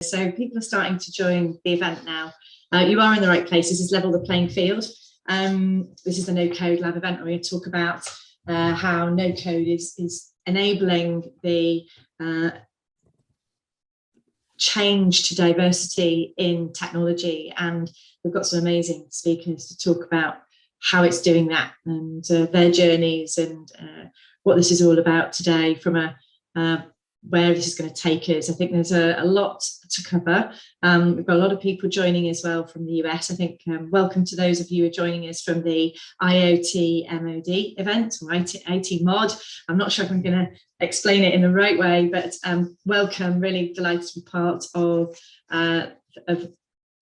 So people are starting to join the event now. You are in the right place. This is Level the Playing Field. This is the No Code Lab event. We're going to talk about how no code is enabling the change to diversity in technology, and we've got some amazing speakers to talk about how it's doing that and their journeys and what this is all about today from where this is going to take us. I think there's a lot to cover. We've got a lot of people joining as well from the US. I think welcome to those of you who are joining us from the IoT MOD event, or IT Mod. I'm not sure if I'm going to explain it in the right way, but welcome. Really delighted to be part of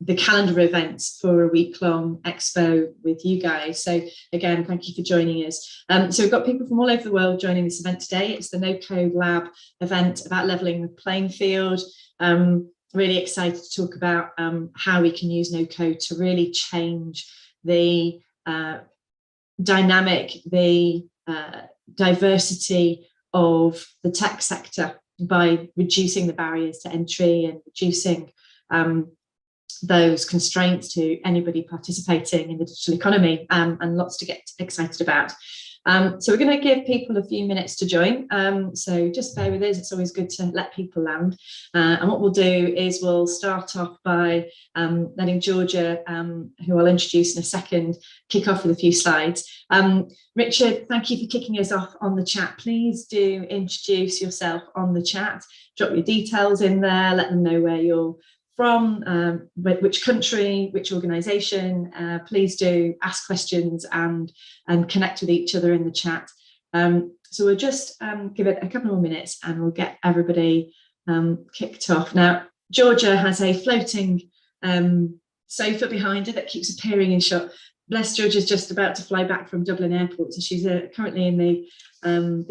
the calendar of events for a week-long expo with you guys. So again, thank you for joining us. So we've got people from all over the world joining this event today. It's the No Code Lab event about leveling the playing field. Really excited to talk about how we can use no code to really change the dynamic, the diversity of the tech sector by reducing the barriers to entry and reducing those constraints to anybody participating in the digital economy, and lots to get excited about. So we're going to give people a few minutes to join, so just bear with us. It's always good to let people land, and what we'll do is we'll start off by letting Georgia, who I'll introduce in a second, kick off with a few slides. Richard, thank you for kicking us off on the chat. Please do introduce yourself on the chat, drop your details in there, let them know where you're from, which country, which organisation. Please do ask questions and connect with each other in the chat. So we'll just give it a couple more minutes and we'll get everybody kicked off. Now, Georgia has a floating sofa behind her that keeps appearing in shot. Bless, Georgia's just about to fly back from Dublin Airport, so she's currently in the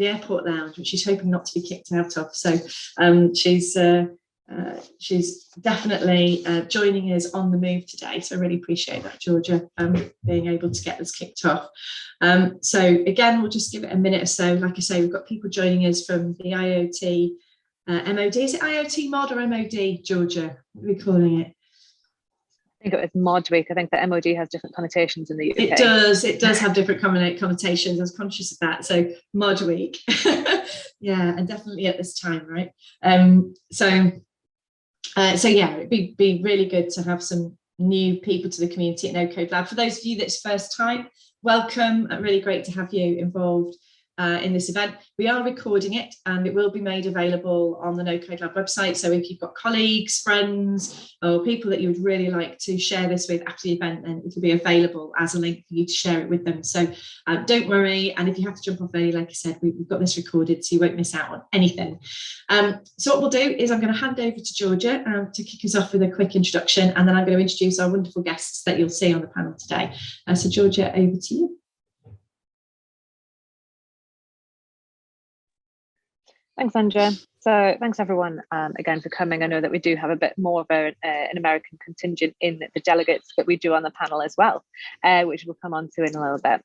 airport lounge, which she's hoping not to be kicked out of. So she's definitely joining us on the move today, so I really appreciate that, Georgia, being able to get us kicked off. So again, we'll just give it a minute or so. Like I say, we've got people joining us from the IoT MOD. Is it IoT Mod or MOD, Georgia? What are we calling it? I think it was Mod Week. I think the MOD has different connotations in the UK. It does have different connotations. I was conscious of that. So Mod Week. Yeah, and definitely at this time, right? So yeah, it'd be really good to have some new people to the community at No Code Lab. For those of you that's first time, welcome. Really great to have you involved in this event. We are recording it and it will be made available on the No Code Lab website. So if you've got colleagues, friends, or people that you would really like to share this with after the event, then it will be available as a link for you to share it with them. So don't worry. And if you have to jump off early, like I said, we've got this recorded so you won't miss out on anything. So what we'll do is I'm going to hand over to Georgia to kick us off with a quick introduction, and then I'm going to introduce our wonderful guests that you'll see on the panel today. So Georgia, over to you. Thanks, Andrea. So thanks everyone again for coming. I know that we do have a bit more of an American contingent in the delegates that we do on the panel as well, which we'll come on to in a little bit.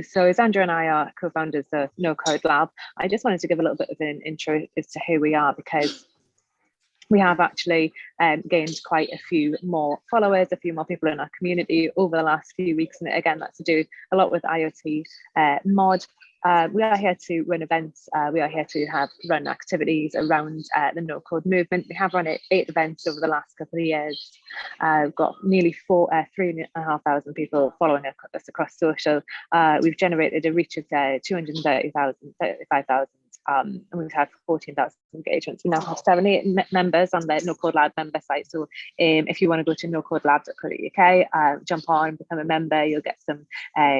So as Andrea and I are co-founders of No Code Lab, I just wanted to give a little bit of an intro as to who we are, because we have actually gained quite a few more followers, a few more people in our community over the last few weeks. And again, that's to do a lot with IoT Mod. We are here to run events. We are here to run activities around the no code movement. We have run 8 events over the last couple of years. We've got nearly 3,500 people following us across social. We've generated a reach of 235,000. And we've had 14,000 engagements. We now have 78 members on the No Code Lab member site. So if you want to go to nocodelab.co.uk, jump on, become a member, you'll get some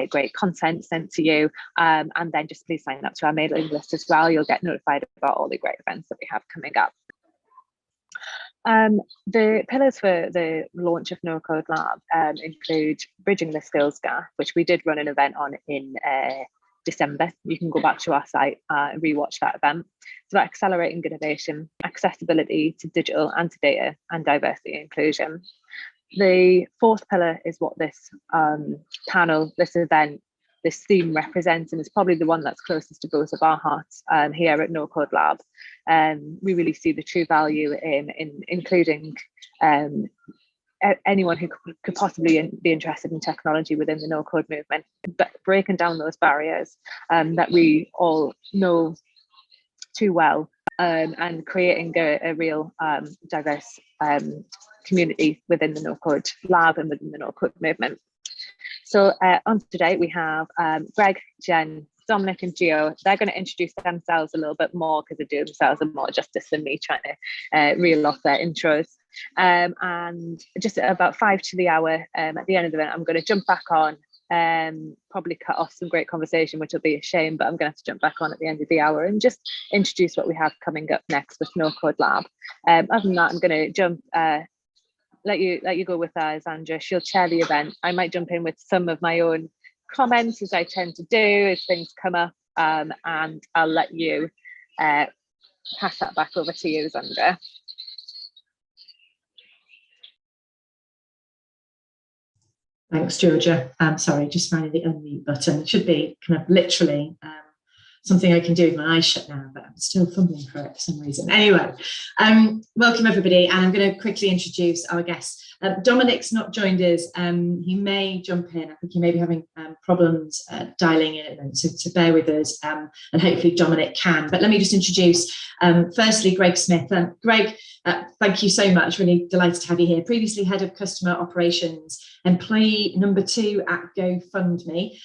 great content sent to you. And then just please sign up to our mailing list as well. You'll get notified about all the great events that we have coming up. The pillars for the launch of No Code Lab include bridging the skills gap, which we did run an event on in December. You can go back to our site and rewatch that event. It's about accelerating innovation, accessibility to digital and to data, and diversity and inclusion. The 4th pillar is what this panel, this event this theme represents, and it's probably the one that's closest to both of our hearts here at No Code Lab. We really see the true value in including anyone who could possibly be interested in technology within the no code movement, but breaking down those barriers that we all know too well, and creating a real diverse community within the no code lab and within the no code movement. So on today we have Greg, Jen, Dominic and Gio. They're going to introduce themselves a little bit more because they do themselves a more justice than me trying to reel off their intros. And just at about 5 to the hour, at the end of the event, I'm going to jump back on, probably cut off some great conversation, which will be a shame, but I'm going to have to jump back on at the end of the hour and just introduce what we have coming up next with No Code Lab. Other than that, I'm going to jump, let you go with Sandra. She'll chair the event. I might jump in with some of my own comments, as I tend to do as things come up, and I'll let you pass that back over to you, Sandra. Thanks, Georgia. Sorry, just finding the unmute button. It should be kind of literally something I can do with my eyes shut now, but I'm still fumbling for it for some reason. Anyway, welcome everybody, and I'm going to quickly introduce our guests. Dominic's not joined us. He may jump in. I think he may be having problems dialing in, so bear with us, and hopefully Dominic can. But let me just introduce, firstly, Greg Smith. Greg, thank you so much. Really delighted to have you here. Previously head of customer operations, employee number 2 at GoFundMe.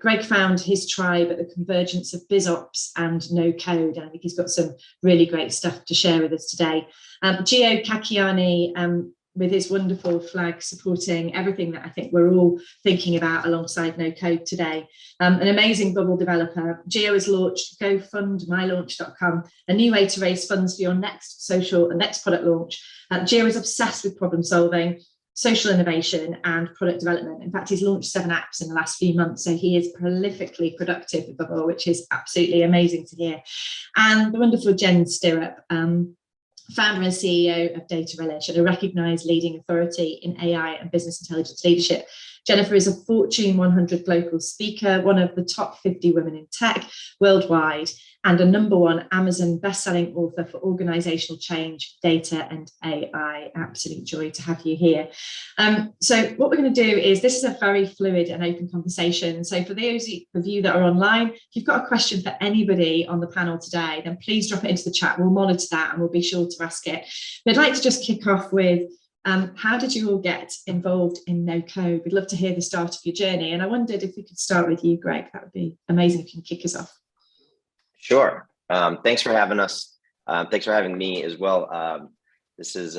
Greg found his tribe at the convergence of BizOps and no code, and I think he's got some really great stuff to share with us today. Gio Kakiani, with his wonderful flag supporting everything that I think we're all thinking about alongside no code today. An amazing bubble developer. Gio has launched gofundmylaunch.com, a new way to raise funds for your next social and next product launch. Gio is obsessed with problem solving, social innovation and product development. In fact, he's launched 7 apps in the last few months, so he is prolifically productive with Bubble, which is absolutely amazing to hear. And the wonderful Jen Stirrup, founder and CEO of Data Relish, and a recognised leading authority in AI and business intelligence leadership. Jennifer is a Fortune 100 global speaker, one of the top 50 women in tech worldwide, and a #1 Amazon bestselling author for organizational change, data, and AI. Absolute joy to have you here. So what we're going to do is, this is a very fluid and open conversation. So for those of you that are online, if you've got a question for anybody on the panel today, then please drop it into the chat. We'll monitor that and we'll be sure to ask it. But I'd like to just kick off with, how did you all get involved in no code? We'd love to hear the start of your journey. And I wondered if we could start with you, Greg. That would be amazing if you can kick us off. Sure. Thanks for having us. Thanks for having me as well. This is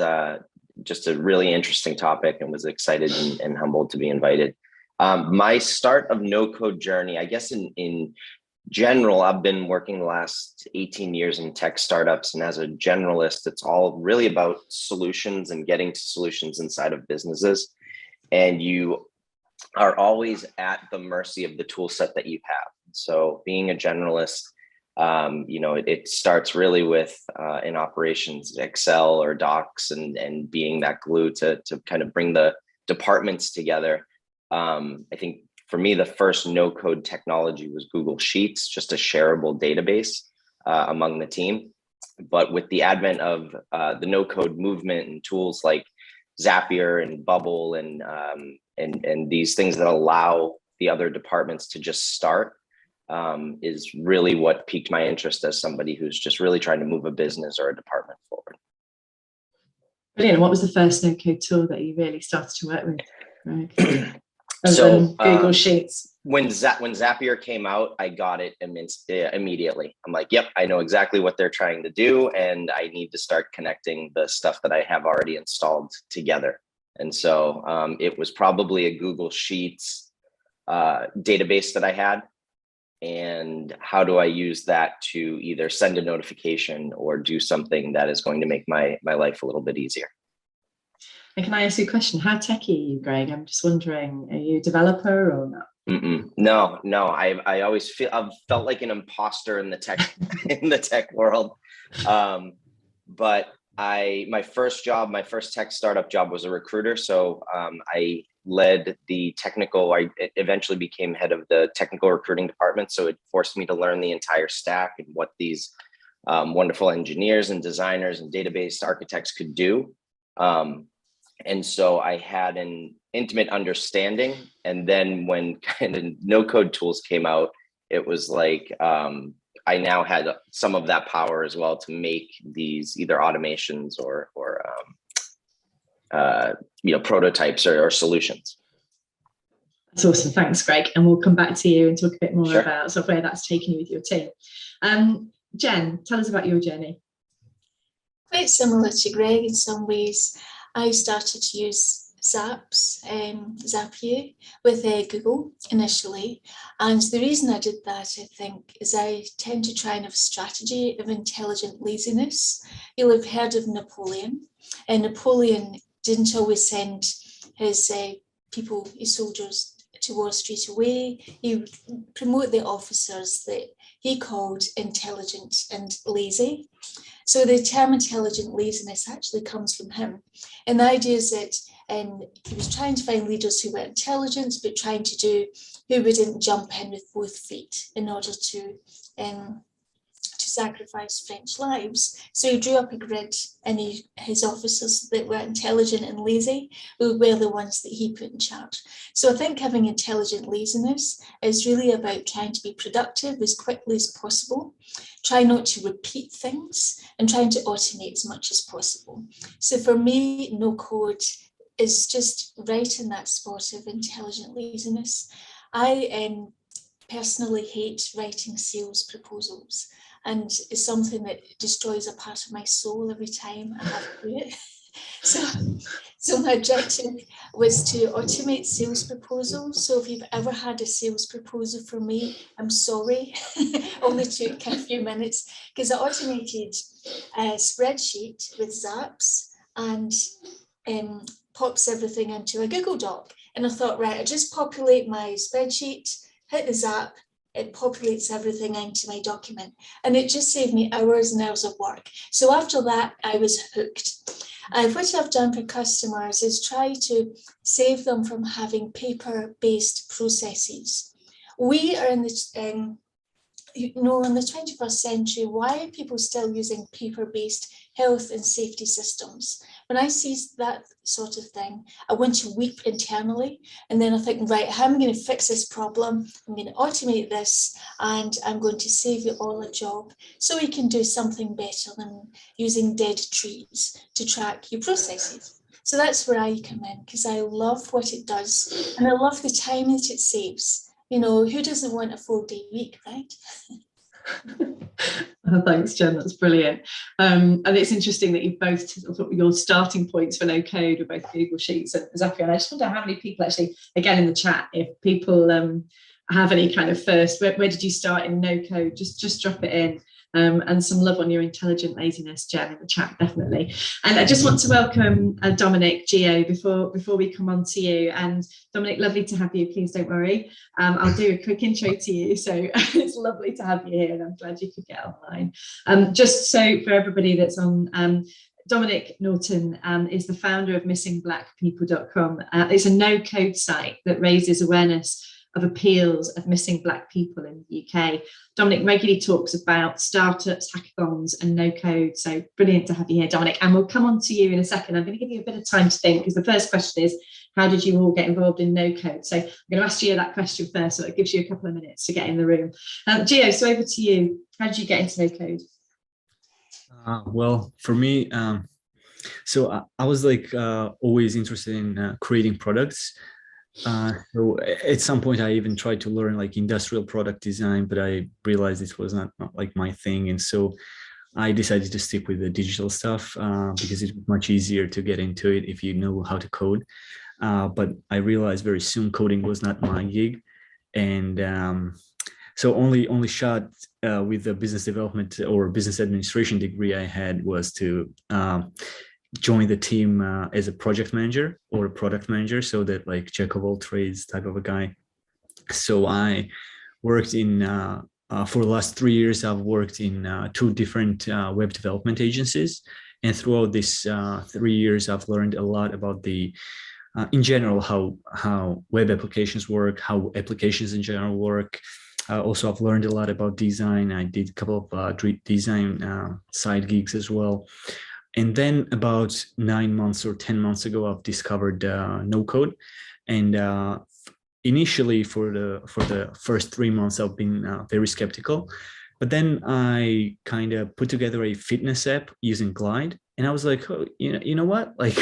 just a really interesting topic, and was excited and humbled to be invited. My start of no code journey, I guess in general, I've been working the last 18 years in tech startups. And as a generalist, it's all really about solutions and getting to solutions inside of businesses. And you are always at the mercy of the tool set that you have. So being a generalist, it starts really with in operations, Excel or Docs, and being that glue to kind of bring the departments together. I think for me, the first no code technology was Google Sheets, just a shareable database among the team. But with the advent of the no code movement and tools like Zapier and Bubble and these things that allow the other departments to just start, is really what piqued my interest as somebody who's just really trying to move a business or a department forward. Brilliant. What was the first no code tool that you really started to work with, Greg? So Google Sheets. When Zapier came out, I got it immediately. I'm like, yep, I know exactly what they're trying to do, and I need to start connecting the stuff that I have already installed together. And so it was probably a Google Sheets database that I had. And how do I use that to either send a notification or do something that is going to make my life a little bit easier? And can I ask you a question? How techie are you, Greg? I'm just wondering, are you a developer or not? No. I always I've felt like an imposter in the tech world. But my first tech startup job was a recruiter. So I led the technical, I eventually became head of the technical recruiting department. So it forced me to learn the entire stack and what these wonderful engineers and designers and database architects could do. And so I had an intimate understanding. And then when kind of no code tools came out, it was like, I now had some of that power as well to make these either automations or prototypes or solutions. That's awesome. Thanks, Greg. And we'll come back to you and talk a bit more Sure. about sort of where that's taken you with your team. Jen, tell us about your journey. Quite similar to Greg in some ways. I started to use Zapier with Google initially. And the reason I did that, I think, is I tend to try and have a strategy of intelligent laziness. You'll have heard of Napoleon. And Napoleon didn't always send his soldiers to war straight away. He would promote the officers that he called intelligent and lazy. So the term intelligent laziness actually comes from him. And the idea is that he was trying to find leaders who were intelligent, but trying to do who wouldn't jump in with both feet in order to sacrifice French lives. So he drew up a grid, and his officers that were intelligent and lazy were the ones that he put in charge. So I think having intelligent laziness is really about trying to be productive as quickly as possible, try not to repeat things, and trying to automate as much as possible. So for me, no code is just right in that spot of intelligent laziness. I personally hate writing sales proposals, and it's something that destroys a part of my soul every time I have to do it. So my objective was to automate sales proposals. So if you've ever had a sales proposal from me, I'm sorry. Only took a few minutes, because I automated a spreadsheet with Zaps and pops everything into a Google Doc. And I thought, right, I just populate my spreadsheet, hit the Zap, it populates everything into my document. And it just saved me hours and hours of work. So after that, I was hooked. What I've done for customers is try to save them from having paper-based processes. We are in the in the 21st century. Why are people still using paper-based health and safety systems? When I see that sort of thing, I want to weep internally. And then I think, right, how am I going to fix this problem? I'm going to automate this, and I'm going to save you all a job, so we can do something better than using dead trees to track your processes. So that's where I come in, because I love what it does, and I love the time that it saves. Who doesn't want a 4-day week, right? Thanks, Jen. That's brilliant. And it's interesting that you both, your starting points for no code were both Google Sheets and Zapier. And I just wonder how many people actually, again in the chat, if people have any kind of first, where did you start in no code? Just drop it in. And some love on your intelligent laziness, Jen, in the chat, definitely. And I just want to welcome Dominic Geo before we come on to you. And Dominic, lovely to have you. Please don't worry. I'll do a quick intro to you. So it's lovely to have you here, and I'm glad you could get online. Just so for everybody that's on, Dominic Norton is the founder of missingblackpeople.com. It's a no-code site that raises awareness of appeals of missing Black people in the UK. Dominic regularly talks about startups, hackathons, and no code. So brilliant to have you here, Dominic. And we'll come on to you in a second. I'm going to give you a bit of time to think, because the first question is, how did you all get involved in no code? So I'm going to ask you that question first, so it gives you a couple of minutes to get in the room. Gio, so over to you. How did you get into no code? Well, for me, so I was always interested in creating products. So at some point I even tried to learn industrial product design, but I realized it was not like my thing. And so I decided to stick with the digital stuff because it's much easier to get into it if you know how to code. But I realized very soon coding was not my gig. And so only shot with the business development or business administration degree I had was to join the team as a project manager or a product manager, so that jack of all trades type of a guy. So I worked in for the last 3 years, I've worked in 2 different web development agencies, and throughout this 3 years I've learned a lot about the in general, how web applications work, how applications in general work. Also, I've learned a lot about design. I did a couple of design side gigs as well. And then about 9 months or 10 months ago, I've discovered no code. And initially, for the first 3 months, I've been very skeptical. But then I kind of put together a fitness app using Glide, and I was like, oh, you know what? Like,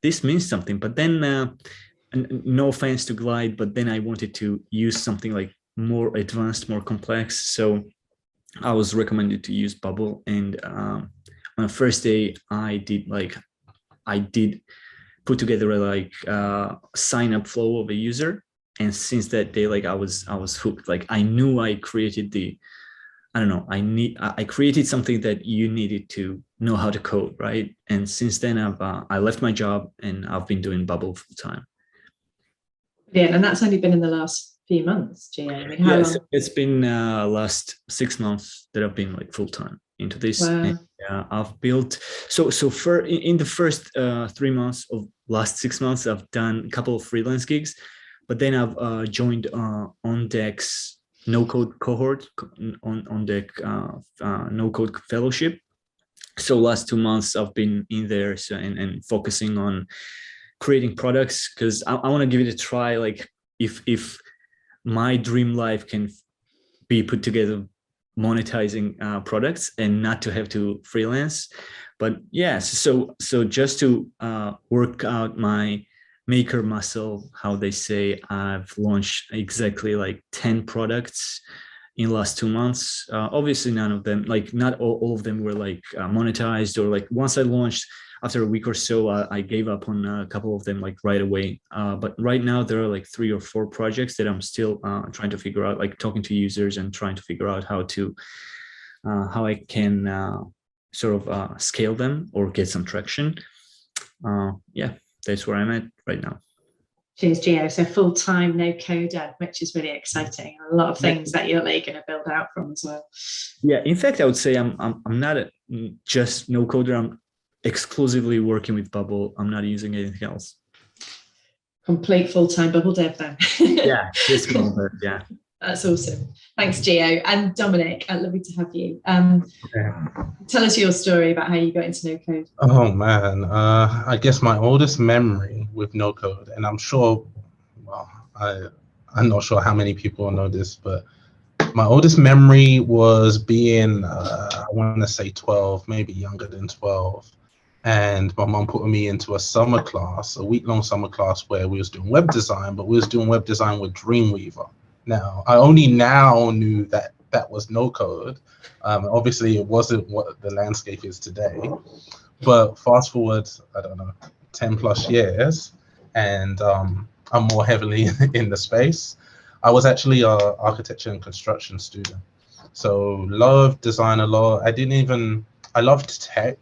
this means something. But then, no offense to Glide, but then I wanted to use something like more advanced, more complex. So I was recommended to use Bubble, and on the first day, I did put together a sign up flow of a user, and since that day, like I was hooked. Like I knew I created I created something that you needed to know how to code, right? And since then, I left my job and I've been doing Bubble full time. Yeah, and that's only been in the last few months, Gio. I mean, how long? It's been last 6 months that I've been like full time into this. Wow. And, I've built so for in the first 3 months of last 6 months, I've done a couple of freelance gigs, but then I've joined On Deck's no code cohort, on Deck no code fellowship. So last 2 months I've been in there, and focusing on creating products, because I want to give it a try. Like if my dream life can be put together monetizing products and not to have to freelance. But yes, so just to work out my maker muscle, how they say, I've launched exactly like 10 products in the last 2 months. Obviously none of them, like not all of them were like monetized, or like once I launched, after a week or so, I gave up on a couple of them like right away. But right now there are like 3 or 4 projects that I'm still trying to figure out, like talking to users and trying to figure out how I can sort of scale them or get some traction. Yeah, that's where I'm at right now. Cheers, Gio. So full-time no coder, which is really exciting. A lot of things that you're like going to build out from as well. Yeah, in fact, I would say I'm not just no coder. I'm exclusively working with Bubble. I'm not using anything else. Complete full-time Bubble dev then. Yeah, just Bubble dev, yeah. That's awesome. Thanks, Gio. And Dominic, lovely to have you. Tell us your story about how you got into no code. Oh man, I guess my oldest memory with no code, and I'm sure, well, I'm not sure how many people know this, but my oldest memory was being, I want to say 12, maybe younger than 12. And my mom put me into a summer class, a week-long summer class where we was doing web design, but we was doing web design with Dreamweaver. Now, I only now knew that that was no code. Obviously, it wasn't what the landscape is today. But fast forward, I don't know, 10 plus years, and I'm more heavily in the space. I was actually an architecture and construction student. So loved design a lot. I loved tech,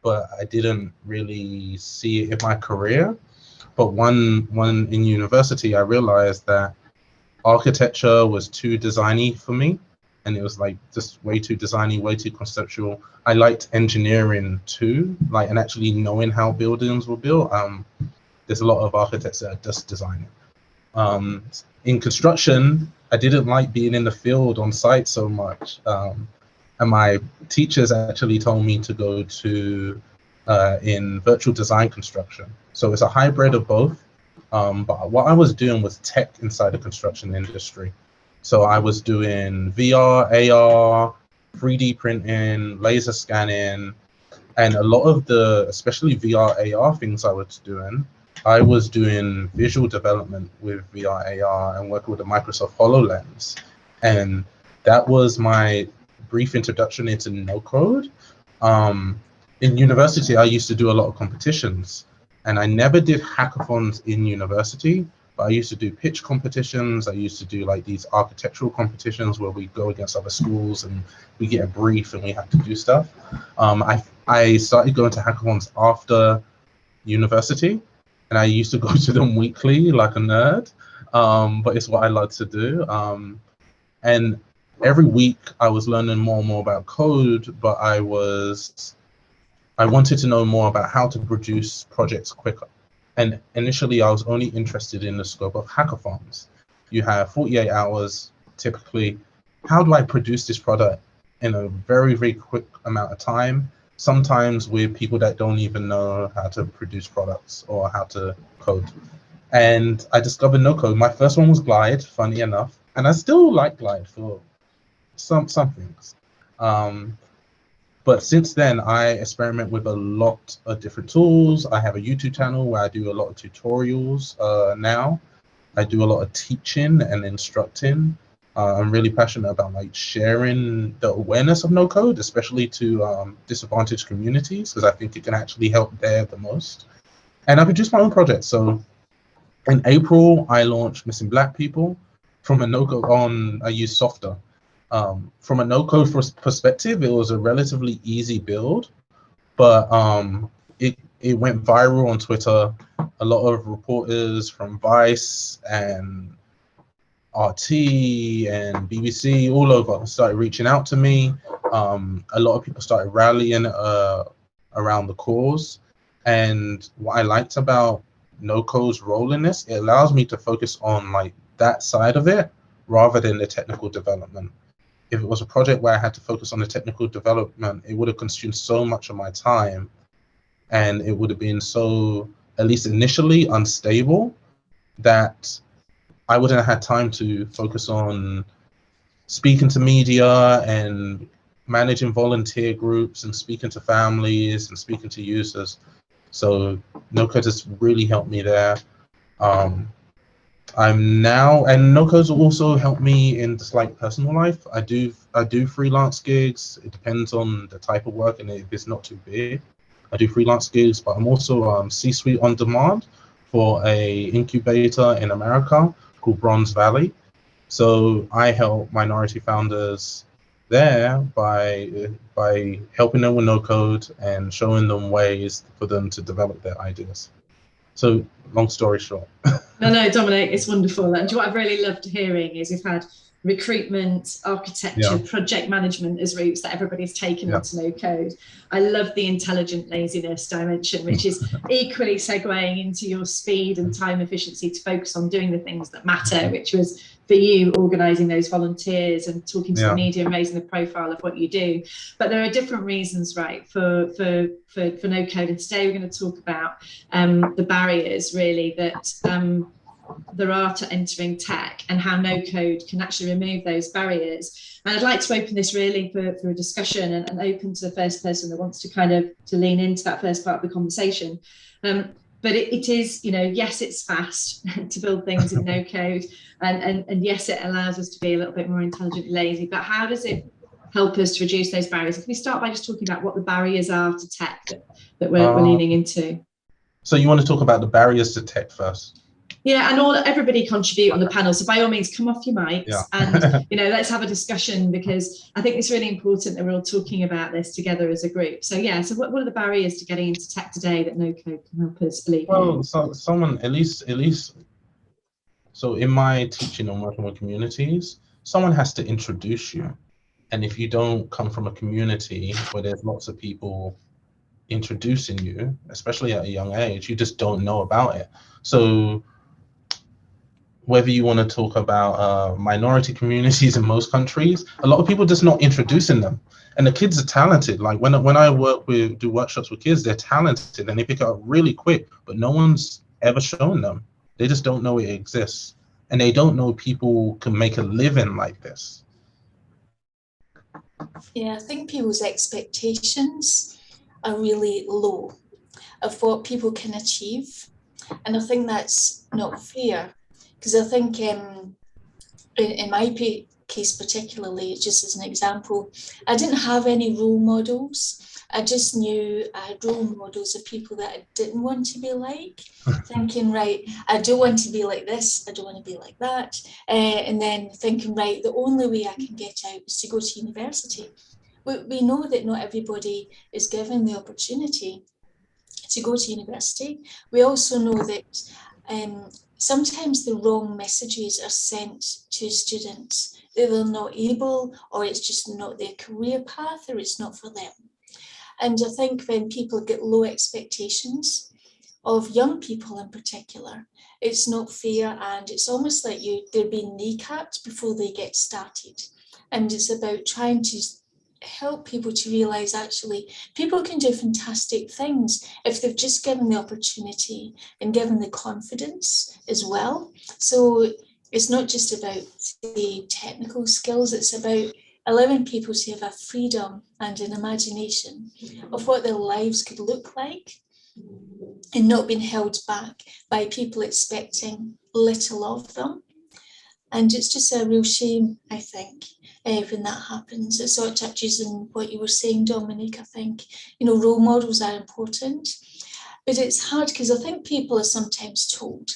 but I didn't really see it in my career. But one in university, I realized that architecture was too designy for me, and it was like just way too designy, way too conceptual. I liked engineering too, like, and actually knowing how buildings were built. There's a lot of architects that are just designing. In construction, I didn't like being in the field on site so much, and my teachers actually told me to go to in virtual design construction. So it's a hybrid of both. But what I was doing was tech inside the construction industry. So I was doing VR, AR, 3D printing, laser scanning, and a lot of the, especially VR, AR things I was doing visual development with VR, AR, and working with the Microsoft HoloLens. And that was my brief introduction into no code. In university, I used to do a lot of competitions. And I never did hackathons in university, but I used to do pitch competitions. I used to do like these architectural competitions where we go against other schools and we get a brief and we have to do stuff. I started going to hackathons after university, and I used to go to them weekly like a nerd, but it's what I love to do. And every week I was learning more and more about code, but I wanted to know more about how to produce projects quicker. And initially, I was only interested in the scope of hackathons. You have 48 hours typically. How do I produce this product in a very, very quick amount of time? Sometimes with people that don't even know how to produce products or how to code. And I discovered no code. My first one was Glide, funny enough. And I still like Glide for some things. But since then, I experiment with a lot of different tools. I have a YouTube channel where I do a lot of tutorials now. I do a lot of teaching and instructing. I'm really passionate about like sharing the awareness of no code, especially to disadvantaged communities, because I think it can actually help there the most. And I produce my own projects. So in April, I launched Missing Black People from a no-code on, I use Softer. From a no-code perspective, it was a relatively easy build, but it went viral on Twitter. A lot of reporters from Vice and RT and BBC all over started reaching out to me. A lot of people started rallying around the cause. And what I liked about no code's role in this, it allows me to focus on like that side of it rather than the technical development. If it was a project where I had to focus on the technical development, it would have consumed so much of my time, and it would have been so, at least initially, unstable that I wouldn't have had time to focus on speaking to media and managing volunteer groups and speaking to families and speaking to users. So no code has really helped me there. I'm now, and no code's also helped me in just like personal life. I do freelance gigs. It depends on the type of work and if it's not too big. I do freelance gigs, but I'm also C-suite on demand for a incubator in America called Bronze Valley. So I help minority founders there by helping them with no code and showing them ways for them to develop their ideas. So long story short. No, Dominic, it's wonderful. And what I've really loved hearing is we've had recruitment, architecture, project management as routes that everybody's taken onto no code. I love the intelligent laziness dimension, which is equally segueing into your speed and time efficiency to focus on doing the things that matter, which was for you organising those volunteers and talking to the media and raising the profile of what you do. But there are different reasons, right, for no code. And today we're going to talk about the barriers really that there are to entering tech and how no code can actually remove those barriers. And I'd like to open this really for a discussion and open to the first person that wants to kind of to lean into that first part of the conversation. But it is, you know, yes, it's fast to build things in no code, and yes, it allows us to be a little bit more intelligently lazy. But how does it help us to reduce those barriers? Can we start by just talking about what the barriers are to tech that we're leaning into? So you want to talk about the barriers to tech first? Yeah, and everybody contribute on the panel. So by all means, come off your mics and let's have a discussion, because I think it's really important that we're all talking about this together as a group. So yeah, so what are the barriers to getting into tech today that no code can help us alleviate? Well, so someone at least. So in my teaching and working with communities, someone has to introduce you, and if you don't come from a community where there's lots of people introducing you, especially at a young age, you just don't know about it. So whether you want to talk about minority communities in most countries, a lot of people just not introducing them. And the kids are talented. Like when I do workshops with kids, they're talented and they pick it up really quick, but no one's ever shown them. They just don't know it exists. And they don't know people can make a living like this. Yeah, I think people's expectations are really low of what people can achieve. And I think that's not fair, because I think in my case particularly, just as an example, I didn't have any role models. I just knew I had role models of people that I didn't want to be like, thinking, right, I don't want to be like this, I don't want to be like that. And then thinking, right, the only way I can get out is to go to university. We know that not everybody is given the opportunity to go to university. We also know that sometimes the wrong messages are sent to students. They're not able, or it's just not their career path, or it's not for them. And I think when people get low expectations, of young people in particular. It's not fair, and it's almost like they're being kneecapped before they get started. And it's about trying to help people to realise actually people can do fantastic things if they've just given the opportunity and given the confidence as well. So it's not just about the technical skills, it's about allowing people to have a freedom and an imagination of what their lives could look like and not being held back by people expecting little of them. And it's just a real shame, I think, when that happens. It sort of touches on what you were saying, Dominique. I think, role models are important, but it's hard because I think people are sometimes told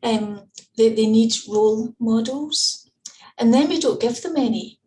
that they need role models, and then we don't give them any.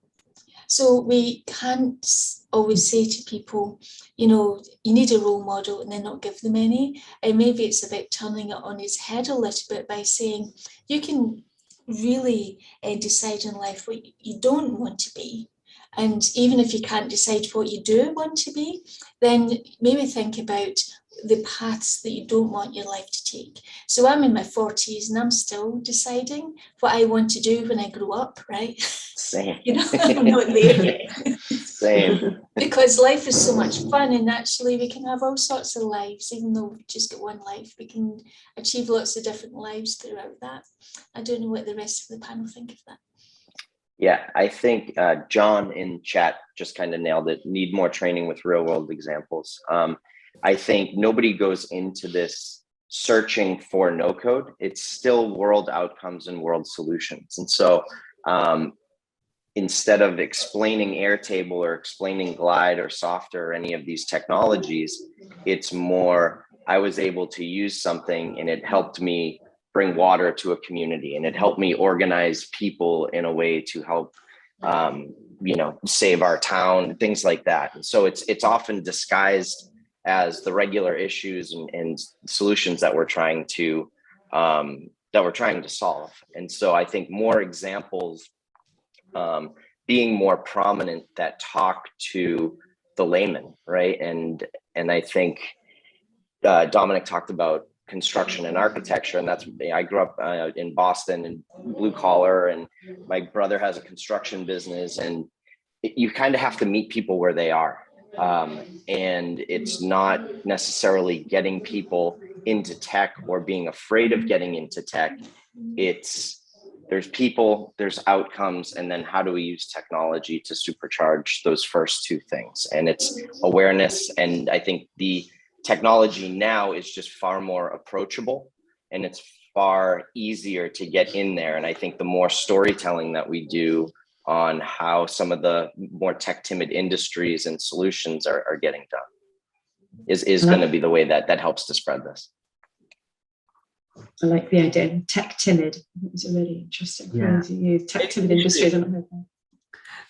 So we can't always say to people, you need a role model and then not give them any. And maybe it's about turning it on its head a little bit by saying you can really decide in life what you don't want to be. And even if you can't decide what you do want to be, then maybe think about the paths that you don't want your life to take. So I'm in my 40s and I'm still deciding what I want to do when I grow up, right? Same. I'm not there yet. Same. Because life is so much fun, and actually we can have all sorts of lives, even though we've just got one life. We can achieve lots of different lives throughout that. I don't know what the rest of the panel think of that. Yeah, I think John in chat just kind of nailed it. Need more training with real world examples. I think nobody goes into this searching for no code. It's still world outcomes and world solutions. And so instead of explaining Airtable or explaining Glide or Softer or any of these technologies, it's more, I was able to use something and it helped me bring water to a community, and it helped me organize people in a way to help save our town, things like that. And so it's often disguised as the regular issues and solutions that we're trying to solve. And so I think more examples being more prominent that talk to the layman, right? And I think Dominic talked about construction and architecture, and I grew up in Boston and blue collar, and my brother has a construction business, and you kind of have to meet people where they are. And it's not necessarily getting people into tech or being afraid of getting into tech. There's people, there's outcomes, and then how do we use technology to supercharge those first two things? And it's awareness. And I think the technology now is just far more approachable, and it's far easier to get in there. And I think the more storytelling that we do on how some of the more tech timid industries and solutions are getting done is going to be the way that helps to spread this. I like the idea. Tech timid. It was a really interesting phrase to use. Tech timid industries.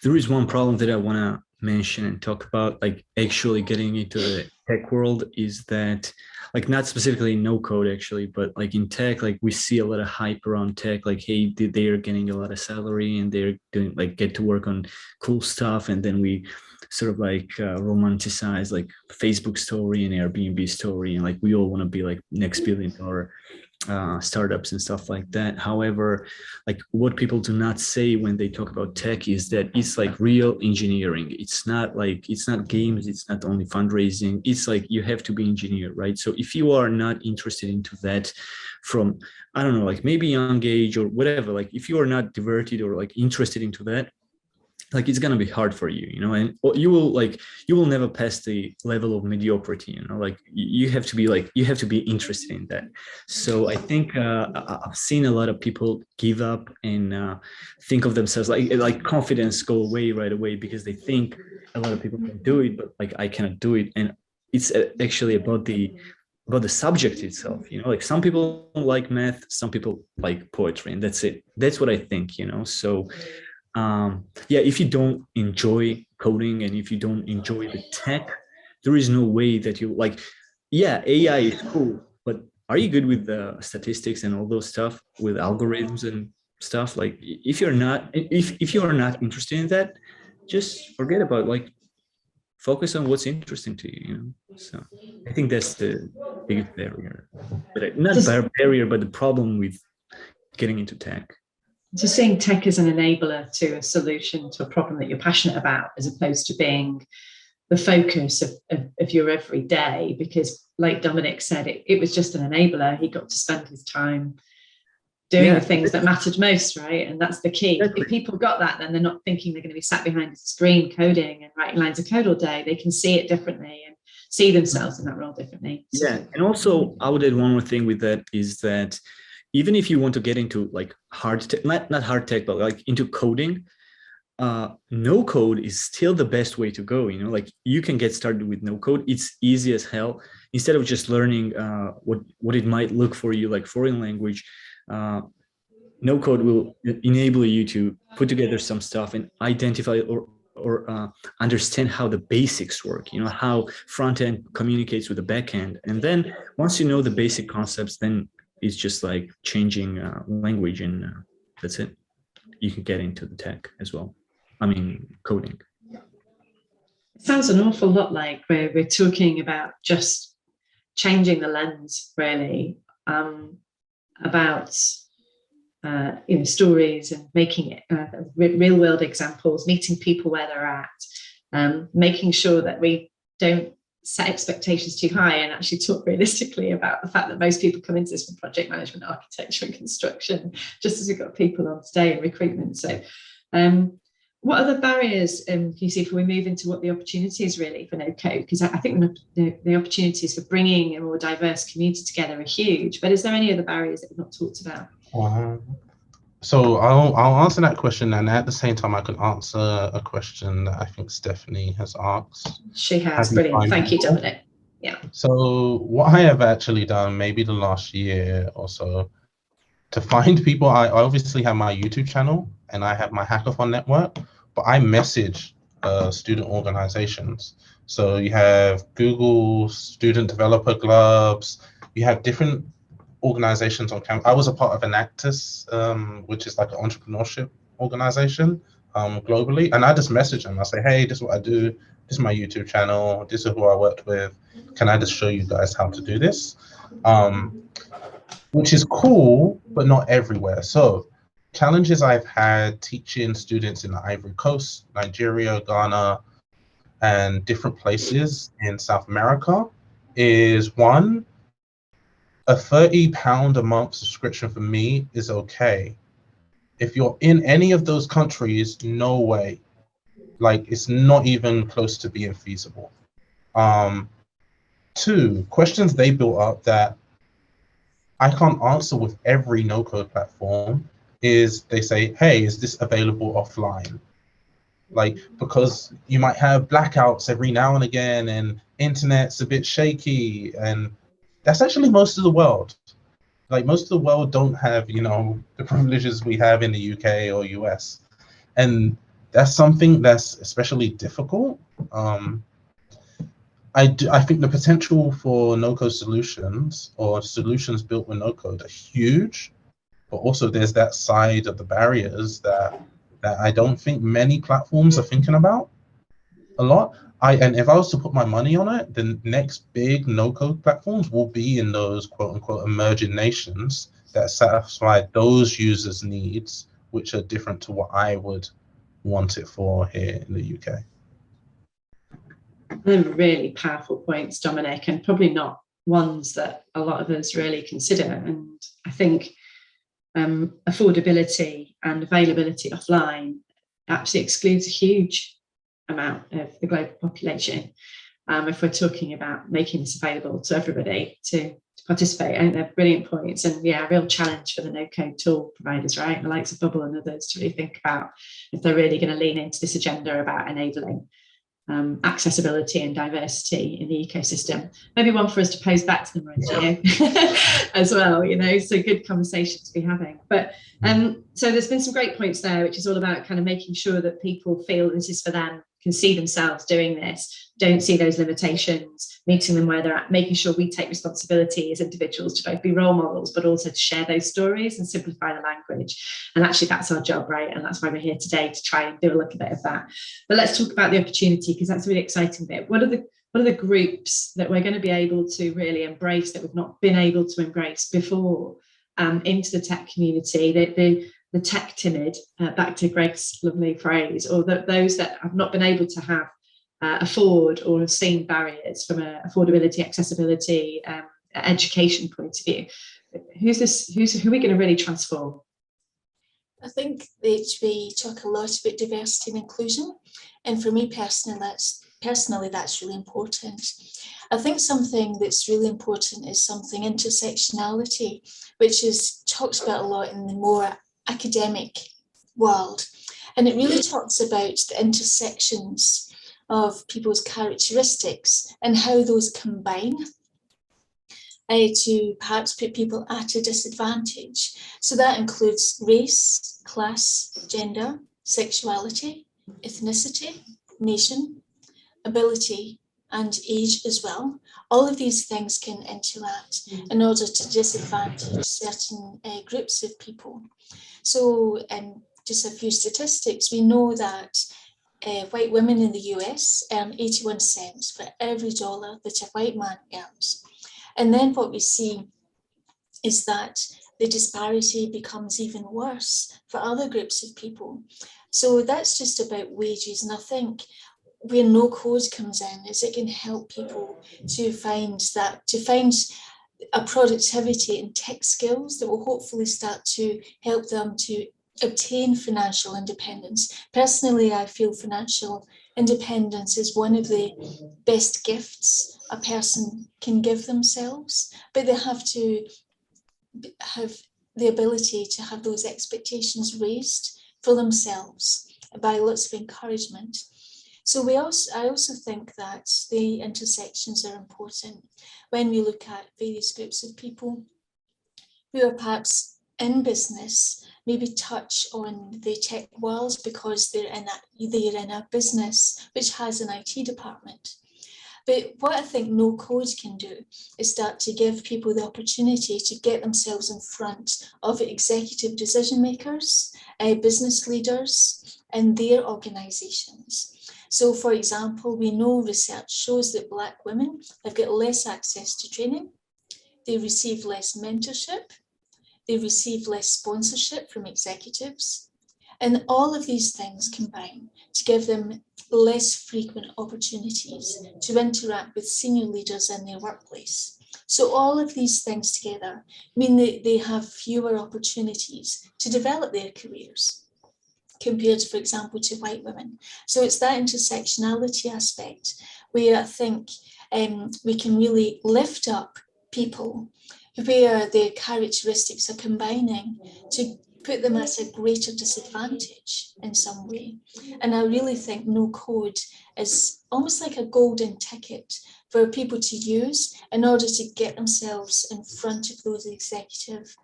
There is one problem that I want to mention and talk about, like actually getting into the tech world, is that, like, not specifically no code actually, but like in tech, like we see a lot of hype around tech, like, hey, they are getting a lot of salary and they're doing, like, get to work on cool stuff, and then we sort of like romanticize like Facebook story and Airbnb story, and like we all want to be like next $1 billion startups and stuff like that. However, like what people do not say when they talk about tech is that it's like real engineering. It's not games, it's not only fundraising. It's like you have to be engineer, right? So if you are not interested into that from, I don't know, like maybe young age or whatever, like if you are not diverted or like interested into that, like it's gonna be hard for you, and you will never pass the level of mediocrity, like you have to be interested in that. So I think I've seen a lot of people give up and think of themselves like confidence go away right away because they think a lot of people can do it, but like I cannot do it. And it's actually about the subject itself, like some people like math, some people like poetry, and that's it. That's what I think, so if you don't enjoy coding and if you don't enjoy the tech, there is no way that you like, AI is cool, but are you good with the statistics and all those stuff with algorithms and stuff? Like if you're not interested in that, just forget about it. Like focus on what's interesting to you, you know? So I think that's the biggest barrier, but not barrier, but the problem with getting into tech. So seeing tech as an enabler to a solution to a problem that you're passionate about, as opposed to being the focus of your everyday, because like Dominic said, it was just an enabler. He got to spend his time doing the things that mattered most, right? And that's the key. If people got that, then they're not thinking they're going to be sat behind a screen coding and writing lines of code all day. They can see it differently and see themselves in that role differently. Yeah, and also I would add one more thing with that, is that even if you want to get into like hard tech, not hard tech, but like into coding, no code is still the best way to go. You know, like you can get started with no code. It's easy as hell. Instead of just learning what it might look for you like foreign language, no code will enable you to put together some stuff and identify or understand how the basics work, you know, how front end communicates with the back end. And then once you know the basic concepts, then it's just like changing language, and that's it. You can get into the tech as well. I mean, coding. It sounds an awful lot like we're talking about just changing the lens, really, about stories and making it real world examples, meeting people where they're at, making sure that we don't set expectations too high and actually talk realistically about the fact that most people come into this from project management, architecture and construction, just as we've got people on today in recruitment. So what other barriers can you see if we move into what the opportunities really for no code? Because I think the opportunities for bringing a more diverse community together are huge, but is there any other barriers that we've not talked about? So I'll answer that question, and at the same time I can answer a question that I think Stephanie has asked. She has. Brilliant. Thank you, Dominic. Yeah. So what I have actually done, maybe the last year or so, to find people, I obviously have my YouTube channel and I have my hackathon network, but I message student organizations. So you have Google Student Developer Clubs, you have different organizations on campus. I was a part of Enactus, which is like an entrepreneurship organization globally, and I just message them. I say, hey, this is what I do, this is my YouTube channel, this is who I worked with, can I just show you guys how to do this? Which is cool, but not everywhere. So challenges I've had teaching students in the Ivory Coast, Nigeria, Ghana, and different places in South America is, one, a £30 a month subscription for me is okay. If you're in any of those countries, no way. Like, it's not even close to being feasible. Two, questions they built up that I can't answer with every no-code platform is they say, hey, is this available offline? Like, because you might have blackouts every now and again and internet's a bit shaky, and that's actually most of the world. Like, most of the world don't have, you know, the privileges we have in the UK or US. And that's something that's especially difficult. I think the potential for no-code solutions or solutions built with no-code are huge, but also there's that side of the barriers that I don't think many platforms are thinking about a lot. And if I was to put my money on it, the next big no-code platforms will be in those quote-unquote emerging nations that satisfy those users' needs, which are different to what I would want it for here in the UK. They're really powerful points, Dominic, and probably not ones that a lot of us really consider. And I think affordability and availability offline absolutely excludes a huge amount of the global population. If we're talking about making this available to everybody to participate, I think they're brilliant points, and yeah, a real challenge for the no-code tool providers, right? The likes of Bubble and others to really think about if they're really going to lean into this agenda about enabling accessibility and diversity in the ecosystem. Maybe one for us to pose back to them, right, as well, you know, so good conversation to be having. But So there's been some great points there, which is all about kind of making sure that people feel this is for them, can see themselves doing this, don't see those limitations, meeting them where they're at, making sure we take responsibility as individuals to both be role models, but also to share those stories and simplify the language. And actually that's our job, right? And that's why we're here today, to try and do a little bit of that. But let's talk about the opportunity, because that's a really exciting bit. What are the groups that we're going to be able to really embrace that we've not been able to embrace before into the tech community, the tech timid, back to Greg's lovely phrase, or those that have not been able to have afford or have seen barriers from an affordability, accessibility, education point of view. Who are we going to really transform? I think that we talk a lot about diversity and inclusion, and for me personally, that's really important. I think something that's really important is something intersectionality, which is talked about a lot in the more academic world, and it really talks about the intersections of people's characteristics and how those combine to perhaps put people at a disadvantage. So that includes race, class, gender, sexuality, ethnicity, nation, ability, and age as well. All of these things can interact in order to disadvantage certain groups of people. So just a few statistics, we know that white women in the US earn 81 cents for every dollar that a white man earns. And then what we see is that the disparity becomes even worse for other groups of people. So that's just about wages. And I think where no code comes in is it can help people to find a productivity and tech skills that will hopefully start to help them to obtain financial independence. Personally, I feel financial independence is one of the best gifts a person can give themselves, but they have to have the ability to have those expectations raised for themselves by lots of encouragement. So I also think that the intersections are important when we look at various groups of people who are perhaps in business, maybe touch on the tech world because they're in a business which has an IT department. But what I think no code can do is start to give people the opportunity to get themselves in front of executive decision makers, business leaders, and their organizations. So, for example, we know research shows that Black women have got less access to training, they receive less mentorship, they receive less sponsorship from executives, and all of these things combine to give them less frequent opportunities to interact with senior leaders in their workplace. So all of these things together mean that they have fewer opportunities to develop their careers compared, for example, to white women. So it's that intersectionality aspect where I think we can really lift up people where their characteristics are combining to put them at a greater disadvantage in some way. And I really think no code is almost like a golden ticket for people to use in order to get themselves in front of those executive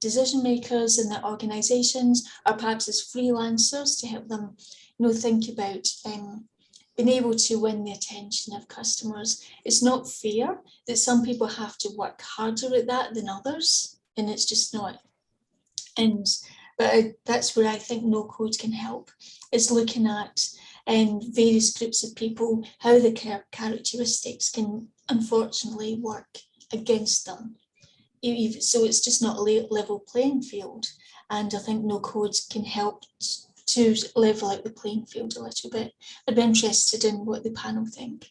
decision makers in their organizations, or perhaps as freelancers to help them think about being able to win the attention of customers. It's not fair that some people have to work harder at that than others, and it's just not. But that's where I think no code can help, is looking at various groups of people, how the characteristics can unfortunately work against them. So it's just not a level playing field. And I think no code can help to level out the playing field a little bit. I'd be interested in what the panel think.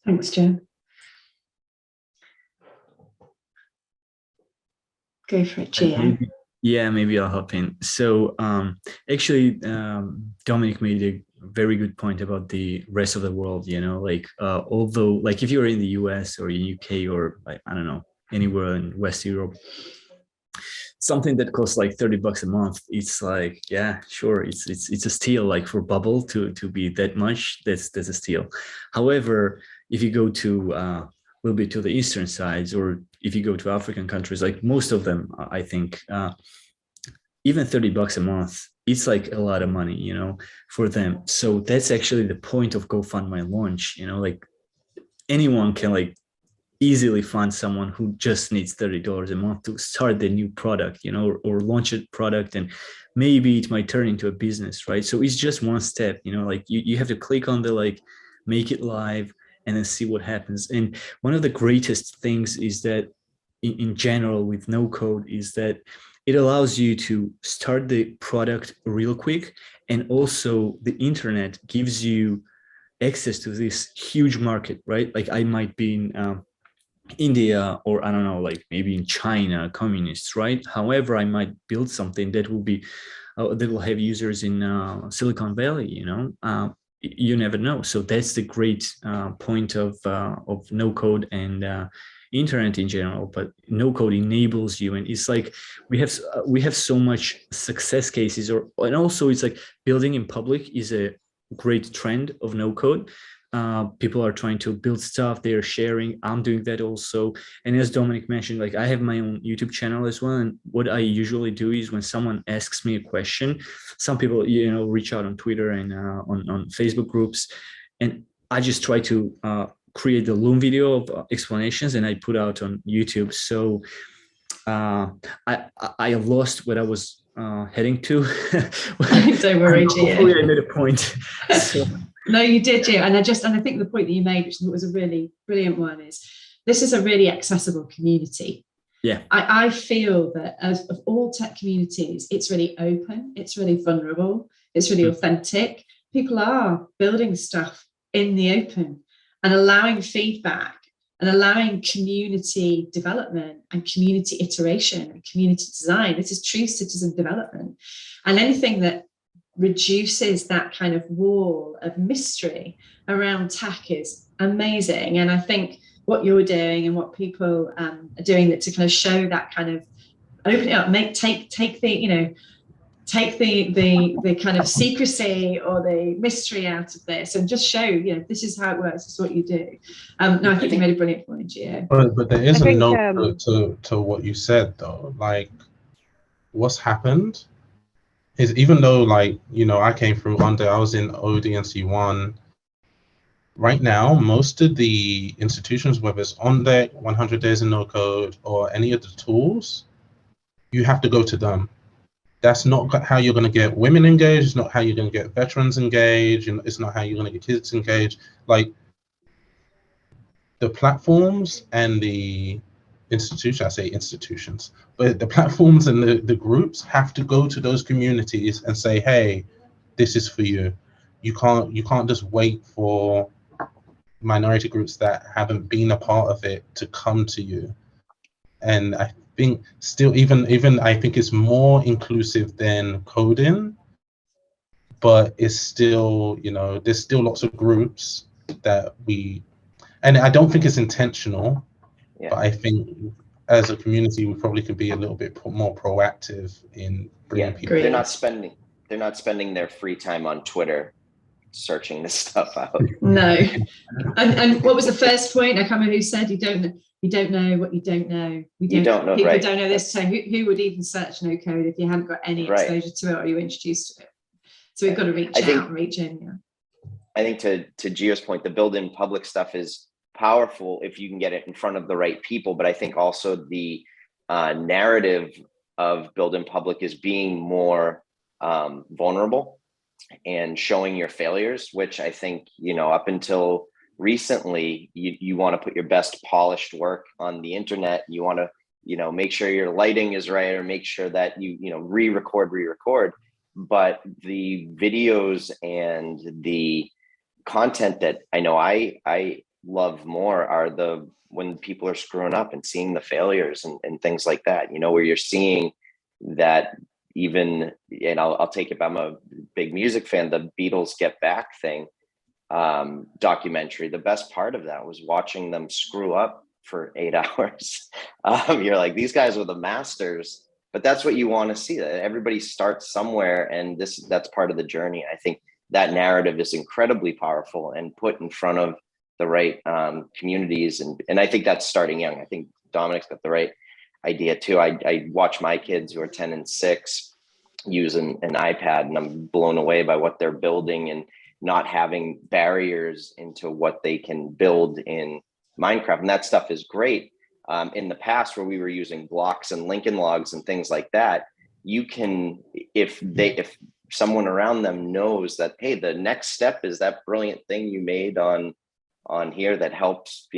Thanks, Jen. Go for it, Gio. Yeah, maybe I'll hop in. So actually, Dominic made a very good point about the rest of the world, although like if you're in the US or in UK or like, I don't know, anywhere in West Europe, something that costs like $30 a month, it's like, yeah, sure, it's a steal. Like for bubble to be that much, that's a steal. However, if you go to a little bit to the eastern sides, or if you go to African countries, like most of them, I think even $30 a month, it's like a lot of money, for them. So that's actually the point of GoFundMe launch, like anyone can like easily find someone who just needs $30 a month to start the new product, or launch a product, and maybe it might turn into a business, right? So it's just one step, like you have to click on the like make it live and then see what happens. And one of the greatest things is that in general with no code is that it allows you to start the product real quick, and also the internet gives you access to this huge market, right? Like I might be in India, or I don't know, like maybe in China, communists, right? However, I might build something that will be that will have users in Silicon Valley. You never know. So that's the great point of no code and internet in general. But no code enables you, and it's like we have so much success cases, and also it's like building in public is a great trend of no code. People are trying to build stuff, they're sharing. I'm doing that also. And as Dominic mentioned, like I have my own YouTube channel as well. And what I usually do is when someone asks me a question, some people, reach out on Twitter and on Facebook groups. And I just try to create the Loom video of explanations and I put out on YouTube. So I lost what I was heading to. Don't worry, hopefully I made a point. So. No, you did, Gio. And I think the point that you made, which I thought was a really brilliant one, is this is a really accessible community. Yeah. I feel that of all tech communities, it's really open, it's really vulnerable, it's really authentic. People are building stuff in the open and allowing feedback and allowing community development and community iteration and community design. This is true citizen development. And anything that reduces that kind of wall of mystery around tech is amazing. And I think what you're doing and what people are doing that to kind of show that kind of open it up, take the kind of secrecy or the mystery out of this and just show, this is how it works, this is what you do. No, I think you made a brilliant point, Gio. But there is a note to what you said though. Like what's happened is, even though I came through I was in ODNC 1. Right now, most of the institutions, whether it's On Deck, 100 Days in No Code, or any of the tools, you have to go to them. That's not how you're going to get women engaged. It's not how you're going to get veterans engaged. And it's not how you're going to get kids engaged. Like the platforms and the institutions, I say institutions, but the platforms and the groups have to go to those communities and say, hey, this is for you. You can't just wait for minority groups that haven't been a part of it to come to you. And I think still even I think it's more inclusive than coding, but it's still, there's still lots of groups that and I don't think it's intentional. Yeah. But I think as a community, we probably could be a little bit more proactive in bringing people. They're not spending their free time on Twitter searching this stuff out. No. And what was the first point? I can't remember who said you don't know what you don't know. You don't know, people right? Don't know this. So who would even search no code if you hadn't got any exposure to it or you were introduced to it? So we've got to reach out and reach in. Yeah. I think to Gio's point, the build in public stuff is powerful if you can get it in front of the right people. But I think also the narrative of build in public is being more vulnerable and showing your failures, which I think, up until recently, you want to put your best polished work on the internet. You want to, make sure your lighting is right, or make sure that you re-record. But the videos and the content that I know I love more are when people are screwing up and seeing the failures and things like that, where you're seeing that even, and I'll take it, I'm a big music fan, the Beatles Get Back thing documentary. The best part of that was watching them screw up for 8 hours. You're like, these guys were the masters, but that's what you want to see, that everybody starts somewhere, and that's part of the journey. I think that narrative is incredibly powerful and put in front of the right communities. And I think that's starting young. I think Dominic's got the right idea too. I watch my kids who are 10 and 6 use an iPad, and I'm blown away by what they're building and not having barriers into what they can build in Minecraft. And that stuff is great. In the past, where we were using blocks and Lincoln logs and things like that, you can, if someone around them knows that, hey, the next step is that brilliant thing you made on here that helps,